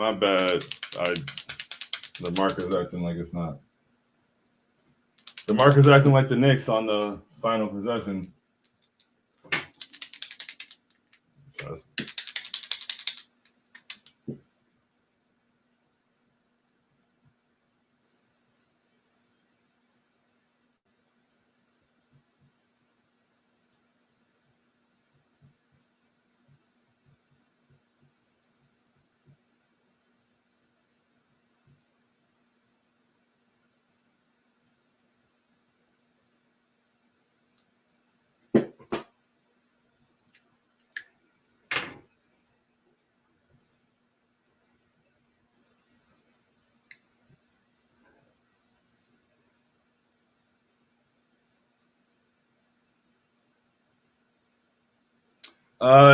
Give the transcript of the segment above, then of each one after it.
My bad. The marker's acting like it's not. The marker's acting like the Knicks on the final possession.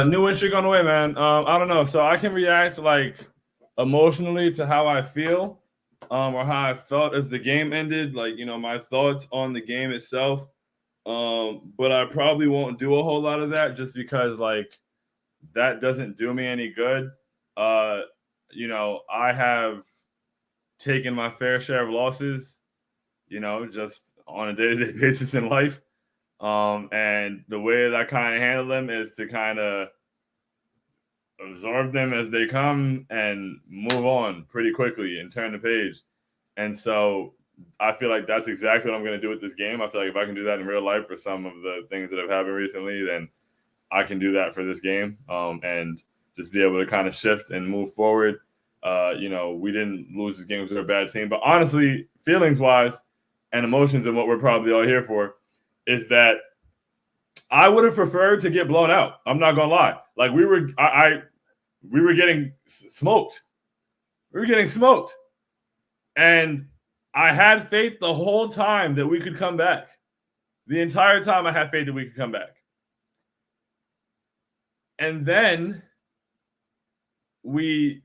New win streak on the way, man. I don't know. So I can react like emotionally to how I feel, or how I felt as the game ended. Like, my thoughts on the game itself. But I probably won't do a whole lot of that just because like that doesn't do me any good. I have taken my fair share of losses, just on a day-to-day basis in life. And the way that I kind of handle them is to kind of absorb them as they come and move on pretty quickly and turn the page. And so I feel like that's exactly what I'm going to do with this game. I feel like if I can do that in real life for some of the things that have happened recently, then I can do that for this game, and just be able to kind of shift and move forward. We didn't lose this game to a bad team, but honestly, feelings-wise and emotions and what we're probably all here for is that I would have preferred to get blown out. I'm not gonna lie. Like we were getting smoked. We were getting smoked, and I had faith the whole time that we could come back. The entire time I had faith that we could come back, and then we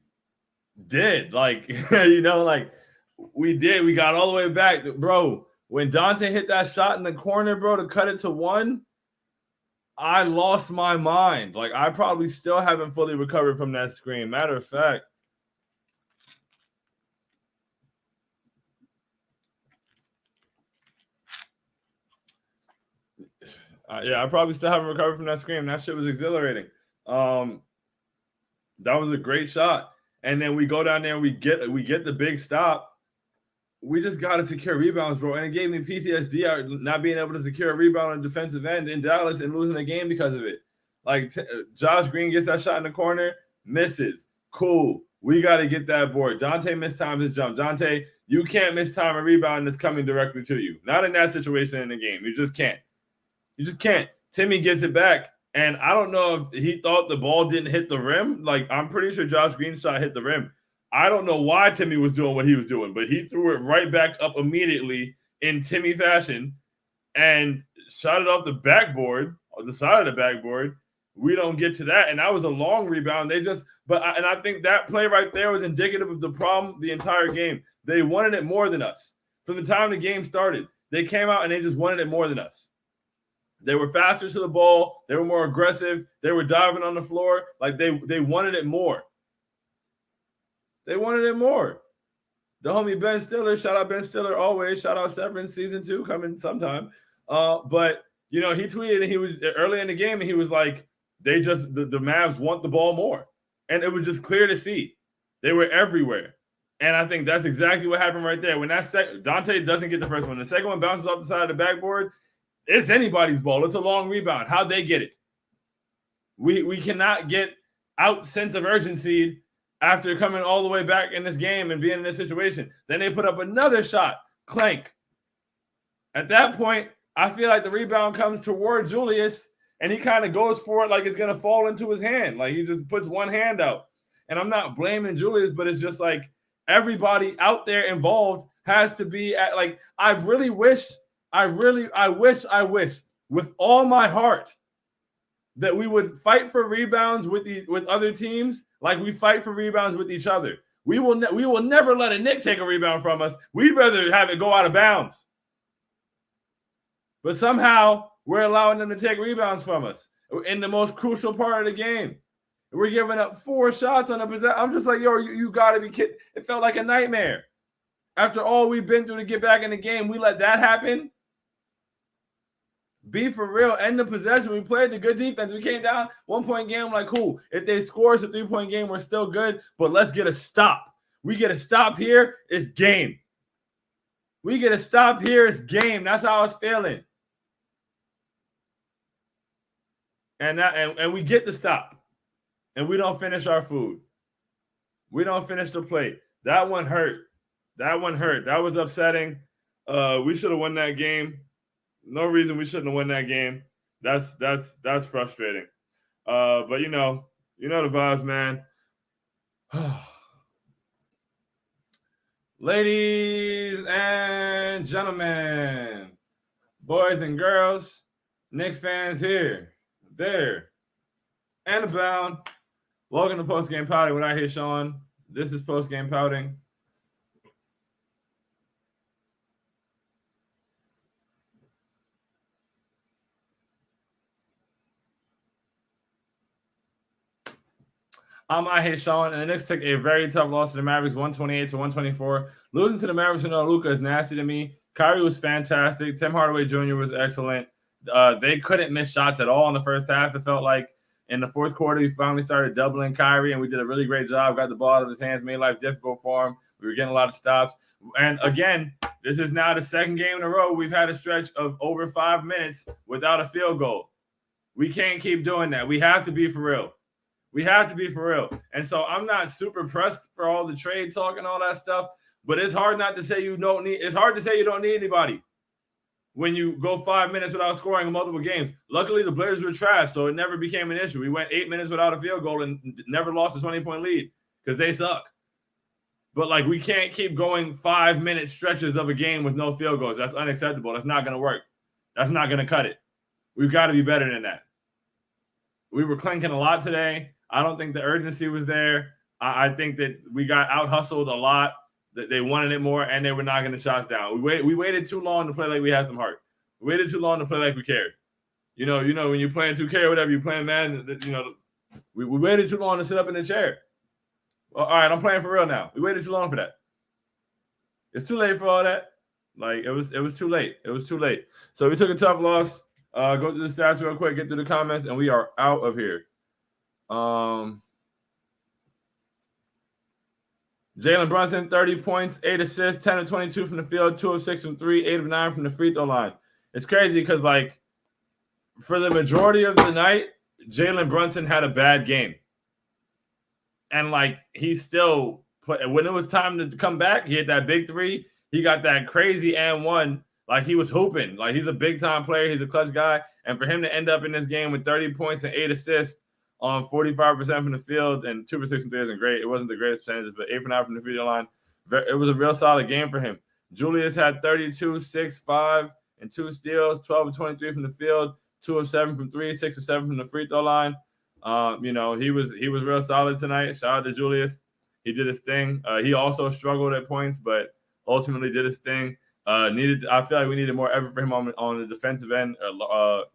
did. Like we did. We got all the way back, bro. When Dante hit that shot in the corner, bro, to cut it to 1, I lost my mind. Like, I probably still haven't fully recovered from that scream. Matter of fact, I probably still haven't recovered from that scream. That shit was exhilarating. That was a great shot. And then we go down there and we get the big stop. We just got to secure rebounds, bro. And it gave me PTSD out not being able to secure a rebound on the defensive end in Dallas and losing the game because of it. Like, Josh Green gets that shot in the corner, misses. Cool. We got to get that board. Dante mistimed his jump. Dante, you can't mistime a rebound that's coming directly to you. Not in that situation in the game. You just can't. You just can't. Timmy gets it back. And I don't know if he thought the ball didn't hit the rim. Like, I'm pretty sure Josh Green's shot hit the rim. I don't know why Timmy was doing what he was doing, but he threw it right back up immediately in Timmy fashion and shot it off the backboard, or the side of the backboard. We don't get to that, and that was a long rebound. I think that play right there was indicative of the problem the entire game. They wanted it more than us. From the time the game started, they came out and they just wanted it more than us. They were faster to the ball. They were more aggressive. They were diving on the floor. Like, they wanted it more. They wanted it more. The homie Ben Stiller, shout out Ben Stiller always. Shout out Severance season 2 coming sometime. But he tweeted, and he was early in the game, and he was like, the Mavs want the ball more. And it was just clear to see. They were everywhere. And I think that's exactly what happened right there. When Dante doesn't get the first one, the second one bounces off the side of the backboard, it's anybody's ball. It's a long rebound. How'd they get it? We cannot get out sense of urgency after coming all the way back in this game and being in this situation. Then they put up another shot, clank. At that point, I feel like the rebound comes toward Julius, and he kind of goes for it like it's going to fall into his hand. Like, he just puts one hand out. And I'm not blaming Julius, but it's just like everybody out there involved has to be at, like, I wish with all my heart that we would fight for rebounds with other teams like we fight for rebounds with each other. We will never let a Knick take a rebound from us. We'd rather have it go out of bounds. But somehow we're allowing them to take rebounds from us in the most crucial part of the game. We're giving up 4 shots on the possession. I'm just like, yo, you got to be kidding. It felt like a nightmare. After all we've been through to get back in the game, we let that happen? Be for real. End the possession. We played the good defense. We came down 1-point game. I'm like, cool. If they score us a 3-point game, we're still good. But let's get a stop. We get a stop here. It's game. We get a stop here. It's game. That's how I was feeling. And we get the stop. And we don't finish our food. We don't finish the plate. That one hurt. That was upsetting. We should have won that game. No reason we shouldn't have won that game. That's frustrating. But you know the vibes, man. Ladies and gentlemen, boys and girls, Knicks fans here, there, and abound. Welcome to Postgame Pouting with I Hear Sean. This is Postgame Pouting. I Hate Sean, and the Knicks took a very tough loss to the Mavericks, 128-124. Losing to the Mavericks with no Luka is nasty to me. Kyrie was fantastic. Tim Hardaway Jr. was excellent. They couldn't miss shots at all in the first half. It felt like in the fourth quarter, we finally started doubling Kyrie, and we did a really great job. Got the ball out of his hands, made life difficult for him. We were getting a lot of stops. And again, this is now the second game in a row we've had a stretch of over 5 minutes without a field goal. We can't keep doing that. We have to be for real. We have to be for real. And so I'm not super pressed for all the trade talk and all that stuff, but it's hard not to say you don't need – it's hard to say you don't need anybody when you go 5 minutes without scoring in multiple games. Luckily, the Blazers were trash, so it never became an issue. We went 8 minutes without a field goal and never lost a 20-point lead because they suck. But, like, we can't keep going 5-minute stretches of a game with no field goals. That's unacceptable. That's not going to work. That's not going to cut it. We've got to be better than that. We were clinking a lot today. I don't think the urgency was there. I think that we got out-hustled a lot, that they wanted it more, and they were knocking the shots down. We waited too long to play like we had some heart. We waited too long to play like we cared. You know, when you're playing 2K or whatever, you're playing Madden, we waited too long to sit up in the chair. Well, all right, I'm playing for real now. We waited too long for that. It's too late for all that. Like, it was too late. It was too late. So we took a tough loss. Go through the stats real quick, get through the comments, and we are out of here. Jalen Brunson, 30 points, 8 assists, 10 of 22 from the field, 2 of 6 from 3, 8 of 9 from the free throw line. It's crazy because, like, for the majority of the night, Jalen Brunson had a bad game. And, like, he still when it was time to come back, he hit that big three. He got that crazy and one. Like, he was hooping. Like, he's a big-time player. He's a clutch guy. And for him to end up in this game with 30 points and 8 assists on 45% from the field and 2 for 6 from 3 isn't great. It wasn't the greatest percentages, but 8 for 9 from the free throw line. It was a real solid game for him. Julius had 32, 6, 5, and 2 steals, 12 of 23 from the field, 2 of 7 from 3, 6 of 7 from the free throw line. He was real solid tonight. Shout out to Julius. He did his thing. He also struggled at points, but ultimately did his thing. I feel like we needed more effort for him on the defensive end.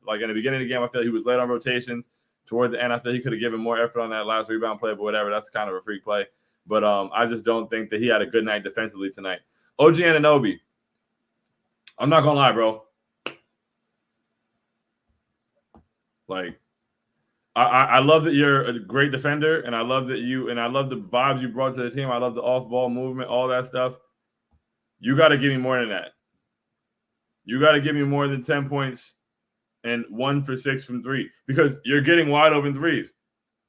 Like in the beginning of the game, I feel like he was late on rotations. Toward the end, I feel he could have given more effort on that last rebound play, but whatever. That's kind of a freak play. But I just don't think that he had a good night defensively tonight. OG Anunoby. I'm not gonna lie, bro. Like, I love that you're a great defender, and I love the vibes you brought to the team. I love the off-ball movement, all that stuff. You got to give me more than that. You got to give me more than 10 points and 1 for 6 from 3 because you're getting wide open threes.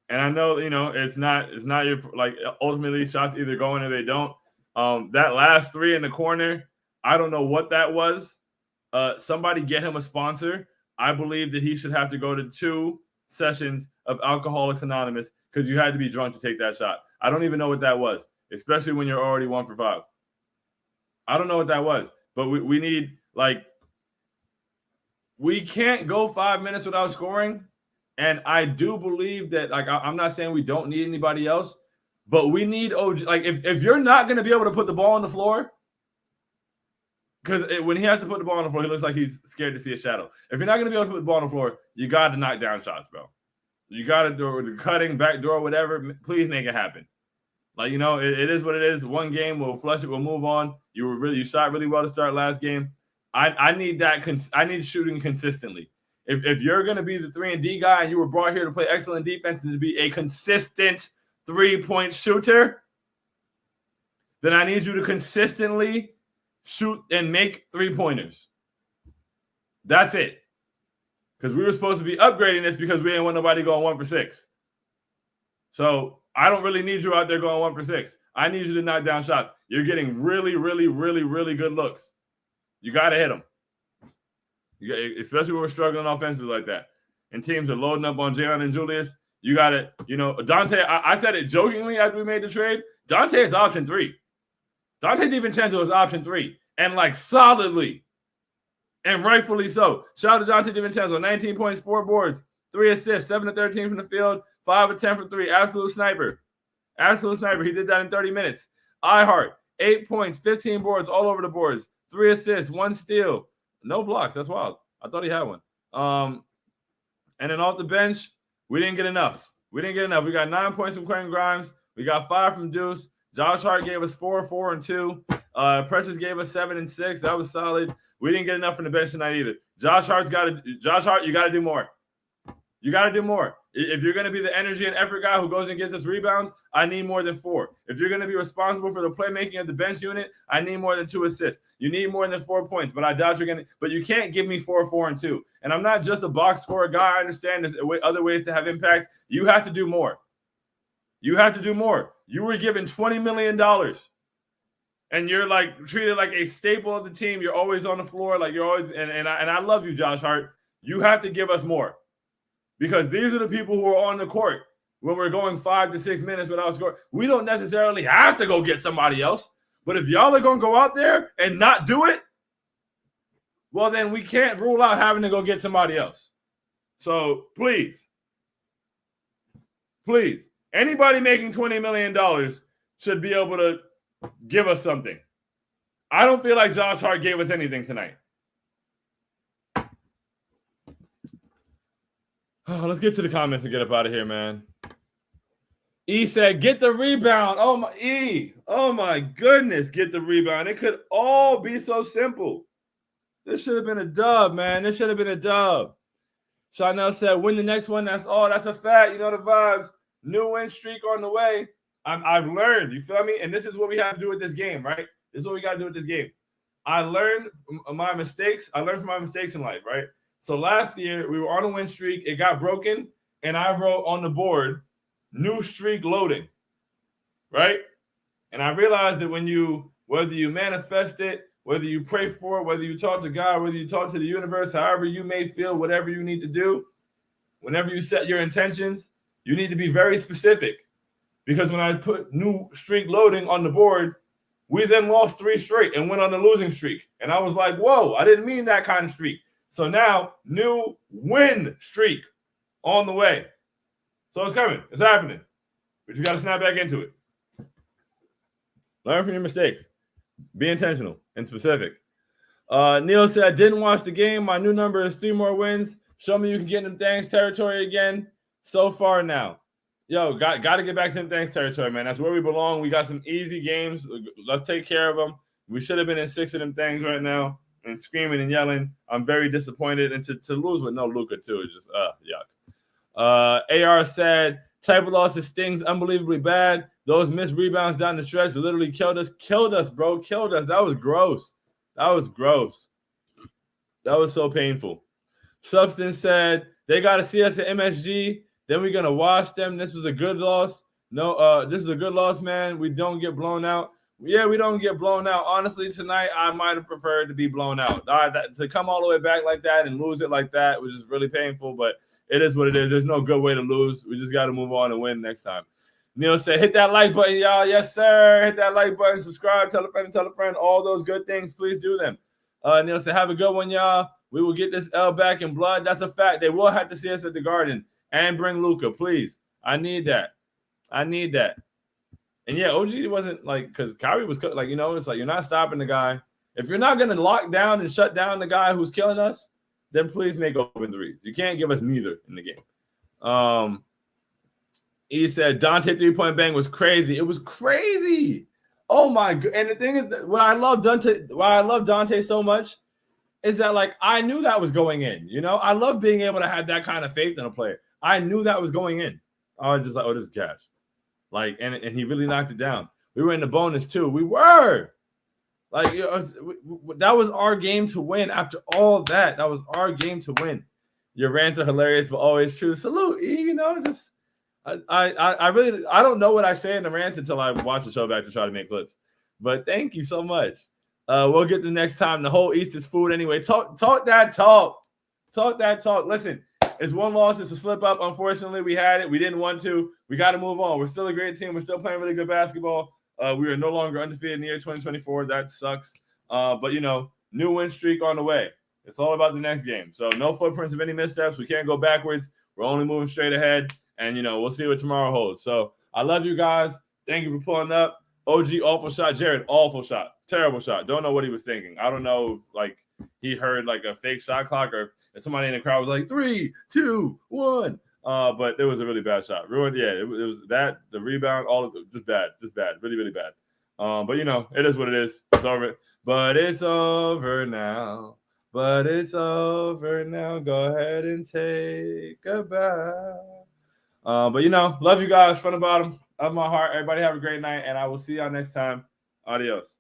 And I know, it's not your, like, ultimately shots either go in or they don't. That last 3 in the corner, I don't know what that was. Somebody get him a sponsor. I believe that he should have to go to 2 sessions of Alcoholics Anonymous because you had to be drunk to take that shot. I don't even know what that was, especially when you're already 1 for 5. I don't know what that was, but we need, like, we can't go 5 minutes without scoring. And I do believe that, like, I'm not saying we don't need anybody else, but we need OG. Like, if you're not going to be able to put the ball on the floor, because when he has to put the ball on the floor, he looks like he's scared to see a shadow. If you're not going to be able to put the ball on the floor, you got to knock down shots, bro. You got to do the cutting, backdoor, whatever. Please make it happen. Like, you know, it is what it is. One game, we'll flush it, we'll move on. You shot really well to start last game. I need that. I need shooting consistently. If you're going to be the 3-and-D guy and you were brought here to play excellent defense and to be a consistent 3-point shooter, then I need you to consistently shoot and make 3-pointers. That's it. Because we were supposed to be upgrading this because we didn't want nobody going 1 for 6. So I don't really need you out there going 1 for 6. I need you to knock down shots. You're getting really, really, really, really good looks. You got to hit them. Especially when we're struggling offensively like that. And teams are loading up on Jalen and Julius. You got to, you know, Dante, I said it jokingly after we made the trade. Dante is option 3. Dante DiVincenzo is option 3. And like solidly. And rightfully so. Shout out to Dante DiVincenzo. 19 points, 4 boards, 3 assists, 7 to 13 from the field, 5 of 10 from 3. Absolute sniper. Absolute sniper. He did that in 30 minutes. iHeart, 8 points, 15 boards, all over the boards, 3 assists, 1 steal. No blocks. That's wild. I thought he had one. And then off the bench, we didn't get enough. We got 9 points from Quentin Grimes. We got 5 from Deuce. Josh Hart gave us 4, 4, and 2. Precious gave us 7 and 6. That was solid. We didn't get enough from the bench tonight either. Josh Hart, you got to do more. You got to do more. If you're going to be the energy and effort guy who goes and gets us rebounds, I need more than 4. If you're going to be responsible for the playmaking of the bench unit, I need more than 2 assists. You need more than 4 points, but I doubt you're going to. But you can't give me 4, 4, and 2. And I'm not just a box scorer guy. I understand there's other ways to have impact. You have to do more. You have to do more. You were given $20 million. And you're like treated like a staple of the team. You're always on the floor, like you're always. And I love you, Josh Hart. You have to give us more, because these are the people who are on the court when we're going 5 to 6 minutes without scoring. We don't necessarily have to go get somebody else, but if y'all are gonna go out there and not do it, well, then we can't rule out having to go get somebody else. So please, anybody making $20 million should be able to give us something. I don't feel like Josh Hart gave us anything tonight. Oh, let's get to the comments and get up out of here, man. E said, get the rebound. Oh my goodness, get the rebound. It could all be so simple. This should have been a dub, man. This should have been a dub. Chanel said, win the next one. That's a fact. You know the vibes. New win streak on the way. I've learned, you feel me? And this is what we have to do with this game, right? This is what we got to do with this game. I learned my mistakes. I learned from my mistakes in life, right? So last year, we were on a win streak. It got broken, and I wrote on the board, new streak loading, right? And I realized that whether you manifest it, whether you pray for it, whether you talk to God, whether you talk to the universe, however you may feel, whatever you need to do, whenever you set your intentions, you need to be very specific. Because when I put new streak loading on the board, we then lost 3 straight and went on a losing streak. And I was like, whoa, I didn't mean that kind of streak. So now, new win streak on the way. So it's coming. It's happening. We just got to snap back into it. Learn from your mistakes. Be intentional and specific. Neil said, didn't watch the game. My new number is 3 more wins. Show me you can get in them things territory again. So far now. Yo, got to get back to them things territory, man. That's where we belong. We got some easy games. Let's take care of them. We should have been in 6 of them things right now and screaming and yelling. I'm very disappointed. And to lose with no Luka, too, is just, yuck. AR said, type of losses stings unbelievably bad. Those missed rebounds down the stretch literally killed us. Killed us, bro. Killed us. That was gross. That was so painful. Substance said, they got to see us at MSG. Then we're going to wash them. This was a good loss. No, this is a good loss, man. We don't get blown out. Yeah, we don't get blown out. Honestly, tonight, I might have preferred to be blown out. To come all the way back like that and lose it like that was just really painful, but it is what it is. There's no good way to lose. We just got to move on and win next time. Neil said, hit that like button, y'all. Yes, sir. Hit that like button. Subscribe. Tell a friend. All those good things. Please do them. Neil said, have a good one, y'all. We will get this L back in blood. That's a fact. They will have to see us at the Garden. And bring Luka, please. I need that. And yeah, OG wasn't like, because Kyrie was like, it's like you're not stopping the guy. If you're not going to lock down and shut down the guy who's killing us, then please make open threes. You can't give us neither in the game. He said Dante 3-point bang was crazy. It was crazy. Oh my god! And the thing is, why I love Dante so much is that like I knew that was going in. You know, I love being able to have that kind of faith in a player. I knew that was going in. I was just like, oh, this is cash. Like, and he really knocked it down. We were in the bonus too. We were. Like, you know, that was our game to win. After all that, that was our game to win. Your rants are hilarious, but always true. Salute, you know, just I really don't know what I say in the rants until I watch the show back to try to make clips. But thank you so much. We'll get to the next time. The whole East is food anyway. Talk that talk. Talk that talk. Listen, it's one loss. It's a slip up. Unfortunately, we had it. We didn't want to. We got to move on. We're still a great team. We're still playing really good basketball. We are no longer undefeated in the year 2024. That sucks. But, you know, new win streak on the way. It's all about the next game. So no footprints of any missteps. We can't go backwards. We're only moving straight ahead. And, you know, we'll see what tomorrow holds. So I love you guys. Thank you for pulling up. OG, awful shot. Jared, awful shot. Terrible shot. Don't know what he was thinking. I don't know if, like, he heard, like, a fake shot clock or if somebody in the crowd was like, 3, 2, 1. But it was a really bad shot. Ruined. Yeah, it was that, the rebound, all of it, just bad. Really, really bad. But, you know, it is what it is. It's over. But it's over now. But it's over now. Go ahead and take a bow. But, you know, love you guys from the bottom of my heart. Everybody have a great night, and I will see y'all next time. Adios.